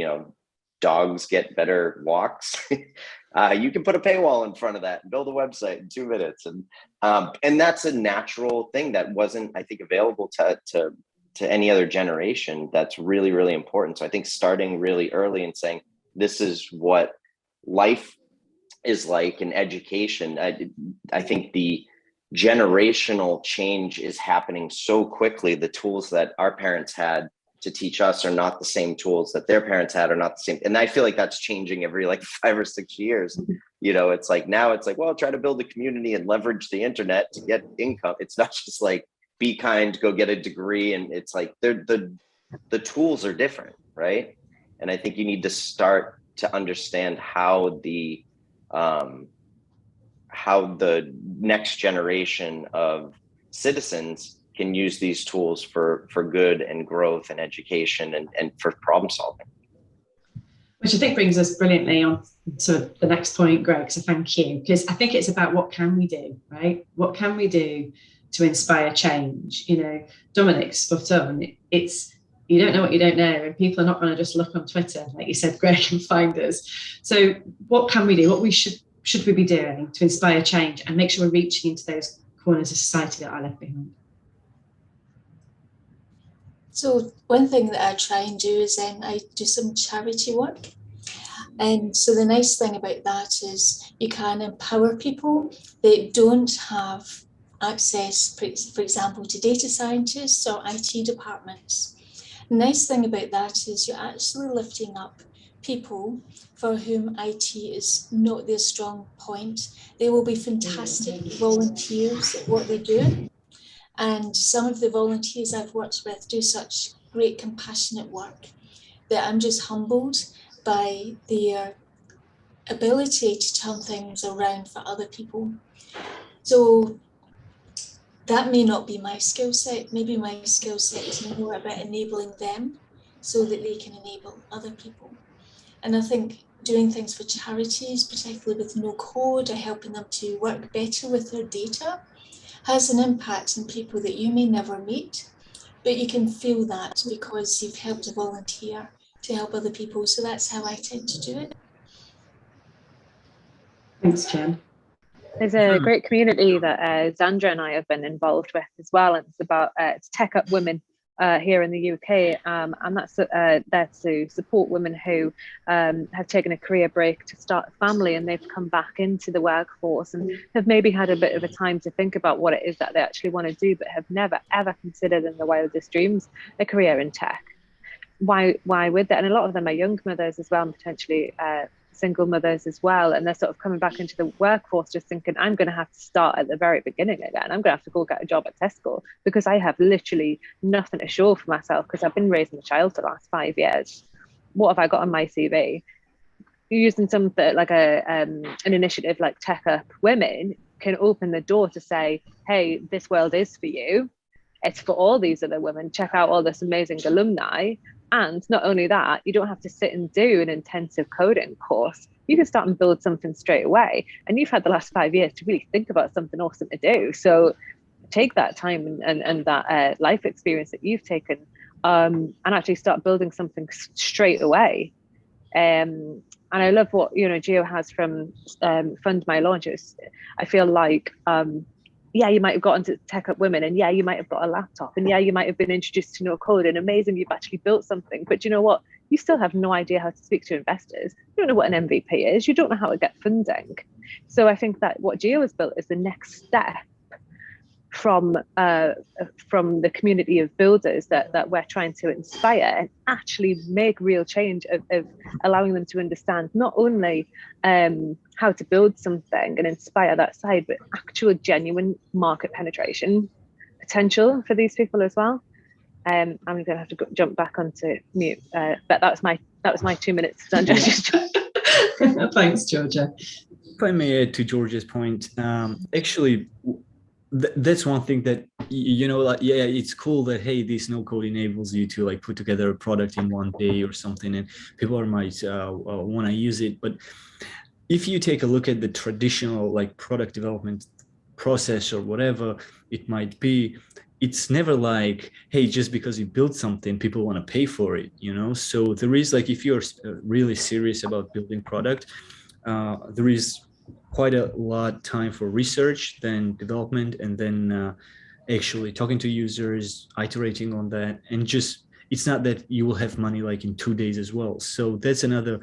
dogs get better walks. You can put a paywall in front of that and build a website in 2 minutes. And that's a natural thing that wasn't, I think, available to any other generation. That's really, really important. So I think starting really early and saying, this is what life is like in education. I think the generational change is happening so quickly. The tools that our parents had to teach us are not the same tools that their parents had, are not the same. And I feel like that's changing every 5 or 6 years. It's like, now it's like, well, try to build a community and leverage the internet to get income. It's not just like, be kind, go get a degree. And it's like, the tools are different, right? And I think you need to start to understand how the next generation of citizens can use these tools for good and growth and education and for problem solving. Which I think brings us brilliantly on to the next point, Greg, so thank you. Because I think it's about what can we do, right? What can we do to inspire change? Dominic's spot on. It's, you don't know what you don't know, and people are not going to just look on Twitter, like you said, Greg, and find us. So what can we do? What we should we be doing to inspire change and make sure we're reaching into those corners of society that are left behind? So one thing that I try and do is I do some charity work. And so the nice thing about that is you can empower people that don't have access, for example, to data scientists or IT departments. The nice thing about that is you're actually lifting up people for whom IT is not their strong point. They will be fantastic volunteers at what they do. And some of the volunteers I've worked with do such great compassionate work that I'm just humbled by their ability to turn things around for other people. So that may not be my skill set. Maybe my skill set is more about enabling them so that they can enable other people. And I think doing things for charities, particularly with no code, or helping them to work better with their data, has an impact on people that you may never meet, but you can feel that because you've helped a volunteer to help other people. So that's how I tend to do it. Thanks, Jen. There's a great community that Zandra and I have been involved with as well. And it's about it's Tech Up Women here in the UK. And that's there to support women who have taken a career break to start a family, and they've come back into the workforce and have maybe had a bit of a time to think about what it is that they actually want to do, but have never, ever considered in their wildest dreams a career in tech. Why would that? And a lot of them are young mothers as well, and potentially single mothers as well, and they're sort of coming back into the workforce just thinking, I'm going to have to start at the very beginning again. I'm going to have to go get a job at Tesco because I have literally nothing to show for myself because I've been raising a child for the last 5 years. What have I got on my CV? Using something like an initiative like Tech Up Women can open the door to say, hey, this world is for you. It's for all these other women. Check out all this amazing alumni. And not only that, you don't have to sit and do an intensive coding course. You can start and build something straight away. And you've had the last 5 years to really think about something awesome to do. So take that time and that life experience that you've taken and actually start building something straight away. And I love what Gio has from Fund My Launches. I feel like yeah, you might have gotten to Tech Up Women, and yeah, you might have got a laptop, and yeah, you might have been introduced to no code, and amazing, you've actually built something. But you know what? You still have no idea how to speak to investors. You don't know what an MVP is. You don't know how to get funding. So I think that what Gio has built is the next step from the community of builders that we're trying to inspire and actually make real change of allowing them to understand not only how to build something and inspire that side, but actual genuine market penetration potential for these people as well. I'm going to have to jump back onto mute, but that was my 2 minutes. Thanks, Georgia. If I may add to Georgia's point, actually, that's one thing that like, yeah, it's cool that, hey, this no code enables you to like put together a product in one day or something, and people might want to use it. But if you take a look at the traditional like product development process or whatever it might be, it's never like, hey, just because you build something, people want to pay for it, So there is like, if you're really serious about building product, there is quite a lot time for research, then development, and then actually talking to users, iterating on that, and just, it's not that you will have money like in 2 days as well. So that's another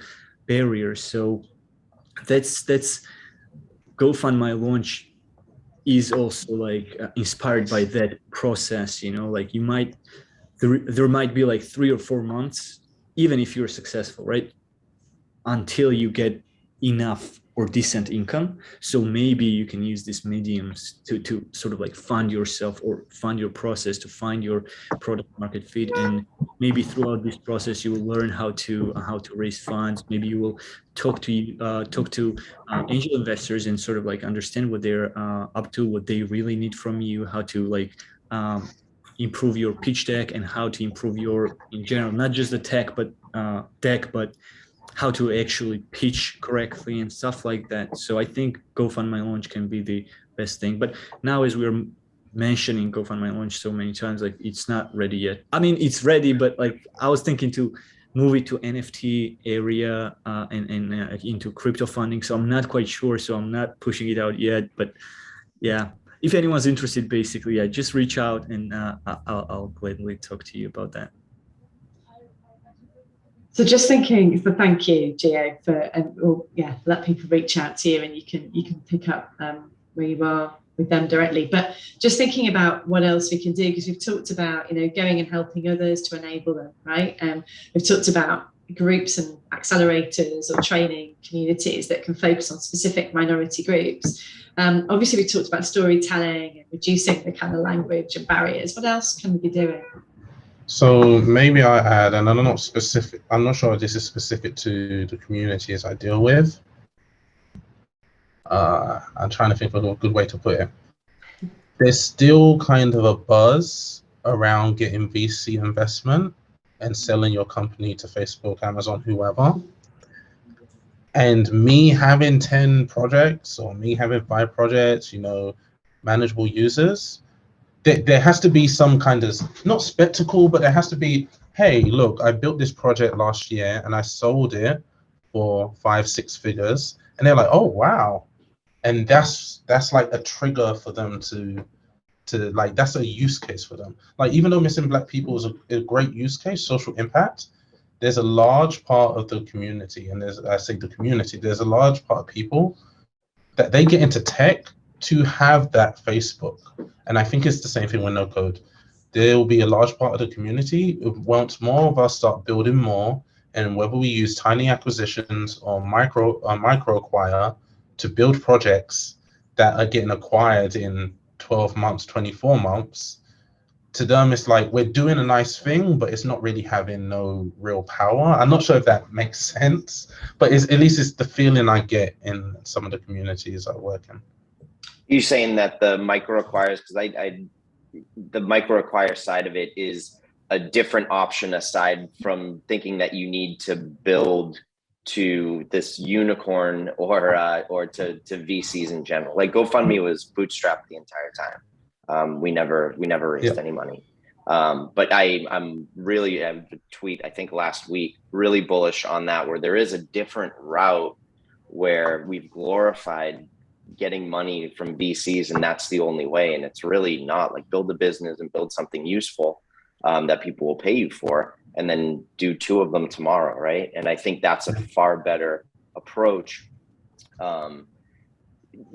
barrier. So that's GoFundMy launch is also like inspired by that process, like there might be like 3 or 4 months, even if you're successful, right, until you get enough or decent income. So maybe you can use these mediums to sort of like fund yourself or fund your process to find your product market fit. And maybe throughout this process you will learn how to raise funds. Maybe you will talk to angel investors and sort of like understand what they're up to, what they really need from you, how to like improve your pitch deck, and how to improve your, in general, not just the tech but deck, but how to actually pitch correctly and stuff like that. So I think GoFundMy launch can be the best thing. But now, as we're mentioning GoFundMy launch so many times, like it's not ready yet. I mean, it's ready, but like I was thinking to move it to NFT area and into crypto funding. So I'm not quite sure. So I'm not pushing it out yet. But yeah, if anyone's interested, basically, yeah, just reach out and I'll gladly talk to you about that. So just thinking, so thank you, Gio, for let people reach out to you, and you can pick up where you are with them directly. But just thinking about what else we can do, because we've talked about going and helping others to enable them, right? We've talked about groups and accelerators or training communities that can focus on specific minority groups. Obviously, we talked about storytelling and reducing the kind of language and barriers. What else can we be doing? So maybe I add, and I'm not sure if this is specific to the communities I deal with. I'm trying to think of a good way to put it. There's still kind of a buzz around getting VC investment and selling your company to Facebook, Amazon, whoever. And me having 10 projects or me having 5 projects, manageable users, there has to be some kind of, not spectacle, but there has to be, hey, look, I built this project last year and I sold it for 5-6 figures. And they're like, oh, wow. And that's like a trigger for them to like, that's a use case for them. Like, even though Missing Black People is a great use case, social impact, there's a large part of the community, and there's a large part of people that they get into tech to have that Facebook. And I think it's the same thing with no code. There will be a large part of the community once more of us start building more, and whether we use tiny acquisitions or micro acquire to build projects that are getting acquired in 12 months, 24 months, to them it's like we're doing a nice thing, but it's not really having no real power. I'm not sure if that makes sense, but at least it's the feeling I get in some of the communities I work in. You saying that the micro acquires, because the micro acquire side of it is a different option aside from thinking that you need to build to this unicorn or to VCs in general. Like GoFundMe was bootstrapped the entire time. We never raised any money. But I'm really, a tweet, I think last week, really bullish on that, where there is a different route where we've glorified getting money from VCs and that's the only way. And it's really not. Like, build a business and build something useful that people will pay you for, and then do 2 of them tomorrow, right? And I think that's a far better approach,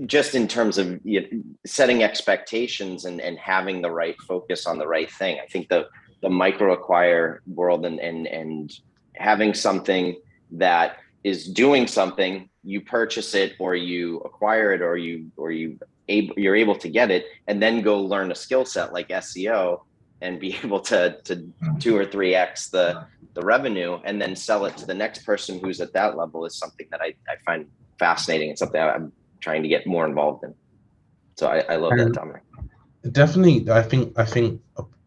just in terms of setting expectations and having the right focus on the right thing. I think the micro acquire world and having something that is doing something, you purchase it or you acquire it or you're able to get it, and then go learn a skill set like SEO and be able to 2 or 3x the revenue and then sell it to the next person who's at that level is something that I find fascinating and something I'm trying to get more involved in. So I love that, Dominic. Definitely, I think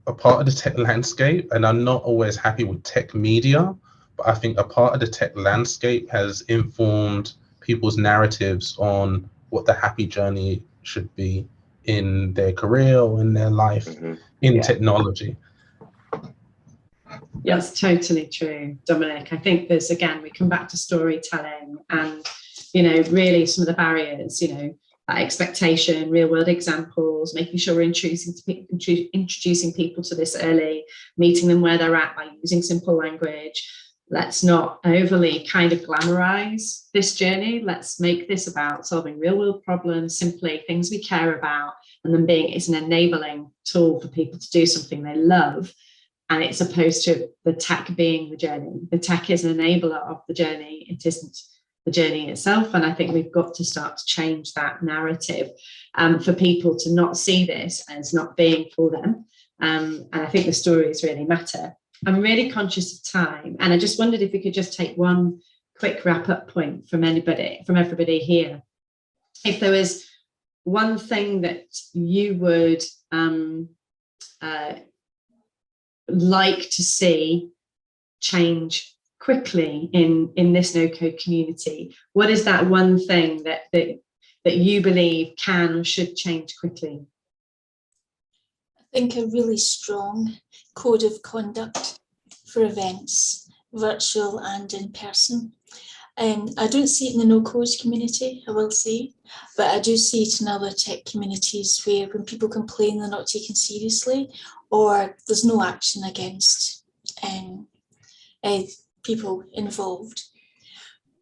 a part of the tech landscape, and I'm not always happy with tech media, but I think a part of the tech landscape has informed people's narratives on what the happy journey should be in their career or in their life in technology. That's totally true, Dominic. I think there's, again, we come back to storytelling and, really some of the barriers, that expectation, real world examples, making sure we're introducing people to this early, meeting them where they're at by using simple language. Let's not overly kind of glamorize this journey. Let's make this about solving real world problems, simply things we care about, and then it's an enabling tool for people to do something they love. And it's opposed to the tech being the journey. The tech is an enabler of the journey. It isn't the journey itself. And I think we've got to start to change that narrative for people to not see this as not being for them. And I think the stories really matter. I'm really conscious of time. And I just wondered if we could just take one quick wrap up point from everybody here. If there was one thing that you would like to see change quickly in this no-code community, what is that one thing that you believe can or should change quickly? I think a really strong code of conduct for events, virtual and in person. I don't see it in the no-code community, I will say, but I do see it in other tech communities where when people complain they're not taken seriously or there's no action against people involved.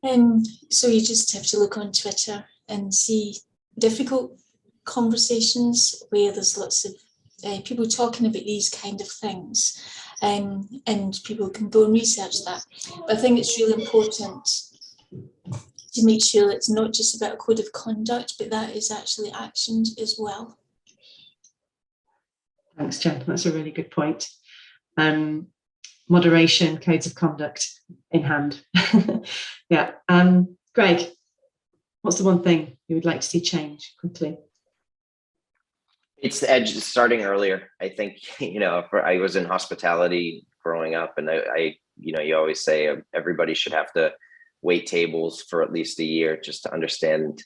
And so you just have to look on Twitter and see difficult conversations where there's lots of people talking about these kind of things, and people can go and research that. But I think it's really important to make sure it's not just about a code of conduct, but that is actually actioned as well. Thanks, Jen. That's a really good point. Moderation, codes of conduct in hand. Yeah. Greg, what's the one thing you would like to see change quickly? It's the edge starting earlier. I think, I was in hospitality growing up, and I you always say everybody should have to wait tables for at least a year just to understand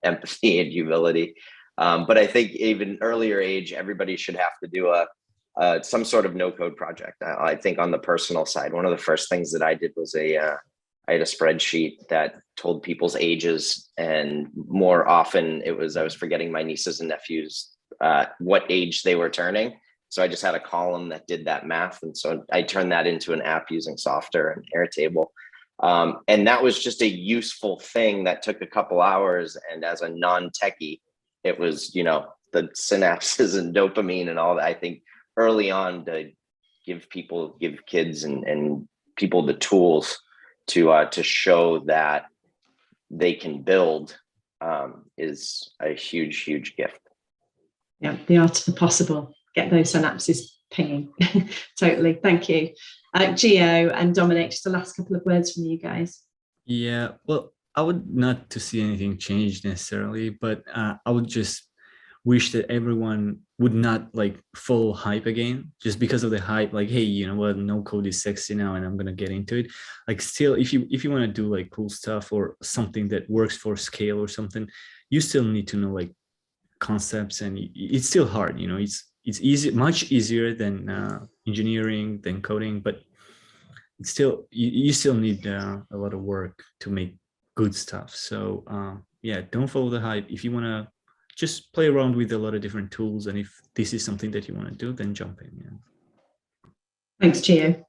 empathy and humility. But I think even earlier age, everybody should have to do some sort of no-code project. I think on the personal side, one of the first things that I did was I had a spreadsheet that told people's ages, and more often I was forgetting my nieces and nephews what age they were turning. So I just had a column that did that math, and so I turned that into an app using Softer and Airtable. And that was just a useful thing that took a couple hours. And as a non-techie, it was, the synapses and dopamine and all that. I think early on to give kids and people the tools to show that they can build is a huge, huge gift. Yeah, the art of the possible. Get those synapses pinging. Totally. Thank you. Gio and Dominic, just the last couple of words from you guys. Yeah, well, I would not to see anything change necessarily, but I would just wish that everyone would not follow hype again just because of the hype. Like, hey, you know what? No code is sexy now, and I'm gonna get into it. Still, if you want to do cool stuff or something that works for scale or something, you still need to know concepts, and it's still hard. It's easy, much easier than engineering, than coding, but it's still you still need a lot of work to make good stuff. So yeah, don't follow the hype. If you want to just play around with a lot of different tools, and if this is something that you want to do, then jump in. Yeah. Thanks, Gio.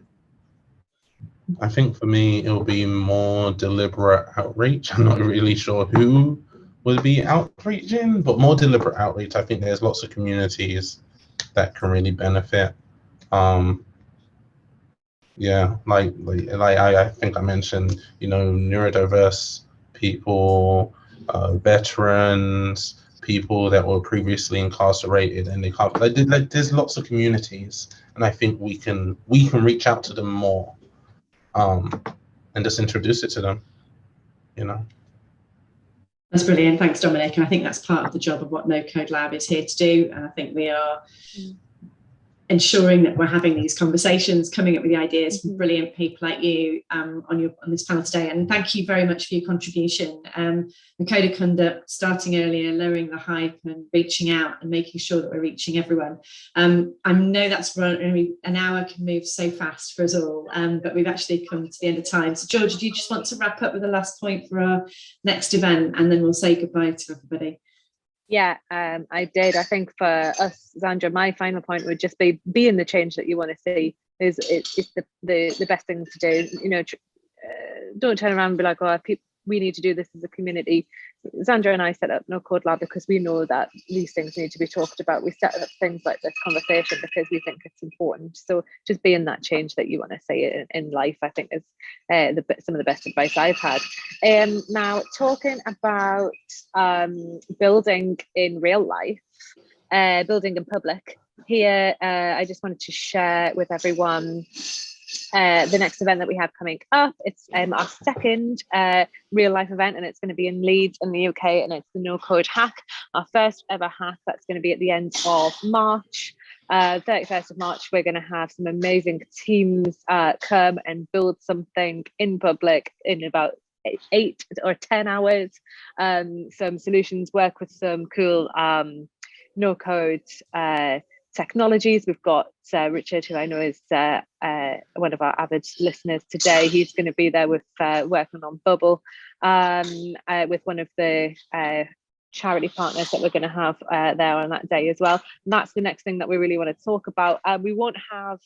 I think for me, it'll be more deliberate outreach. I'm not really sure who would be outreaching, but more deliberate outreach. I think there's lots of communities that can really benefit. Yeah, I think I mentioned, neurodiverse people, veterans, people that were previously incarcerated, and they can't. There's lots of communities, and I think we can reach out to them more, and just introduce it to them. That's brilliant. Thanks, Dominic. And I think that's part of the job of what No Code Lab is here to do. And I think we are ensuring that we're having these conversations, coming up with the ideas from brilliant people like you on this panel today. And thank you very much for your contribution. The code of conduct, starting earlier, lowering the hype and reaching out and making sure that we're reaching everyone. I know that's an hour can move so fast for us all, but we've actually come to the end of time. So Georgia, do you just want to wrap up with the last point for our next event, and then we'll say goodbye to everybody? Yeah, I did. I think for us, Sandra, my final point would just be being the change that you want to see is the best thing to do. You know, don't turn around and be like, oh, we need to do this as a community. Sandra and I set up No Code Lab because we know that these things need to be talked about. We set up things like this conversation because we think it's important. So just being that change that you want to see in life, I think is some of the best advice I've had. Now, talking about building in real life, building in public, here I just wanted to share with everyone the next event that we have coming up. It's our second real life event, and it's going to be in Leeds in the UK, and it's the No Code Hack, our first ever hack. That's going to be at the end of March. 31st of March, we're going to have some amazing teams come and build something in public in about 8 or 10 hours. Some solutions, work with some cool no code technologies. We've got Richard, who I know is one of our avid listeners today. He's going to be there with working on Bubble with one of the charity partners that we're going to have there on that day as well. And that's the next thing that we really want to talk about. We won't have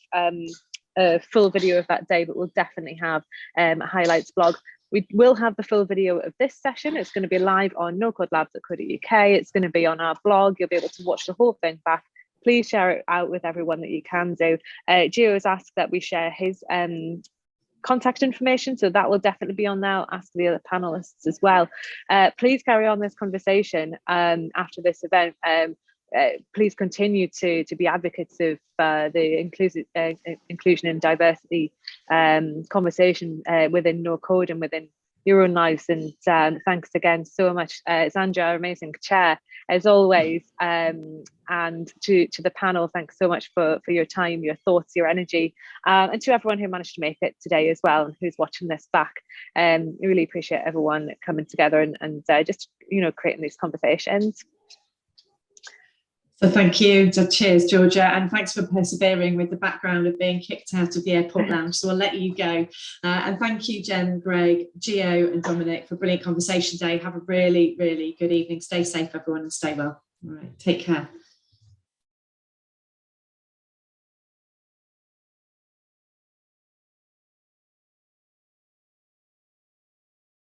a full video of that day, but we'll definitely have a highlights blog. We will have the full video of this session. It's going to be live on nocodelabs.co.uk. It's going to be on our blog. You'll be able to watch the whole thing back. Please share it out with everyone that you can do. Gio has asked that we share his contact information, so that will definitely be on there. I'll ask the other panelists as well. Please carry on this conversation after this event. Please continue to be advocates of the inclusion and diversity conversation within No Code and within your own lives. And thanks again so much, Sandra, our amazing chair, as always. And to the panel, thanks so much for your time, your thoughts, your energy, and to everyone who managed to make it today as well, and who's watching this back. We really appreciate everyone coming together and just creating these conversations. So thank you. So cheers, Georgia, and thanks for persevering with the background of being kicked out of the airport lounge. So I'll let you go. And thank you, Jen, Greg, Gio, and Dominic for a brilliant conversation today. Have a really, really good evening. Stay safe, everyone, and stay well. All right, take care.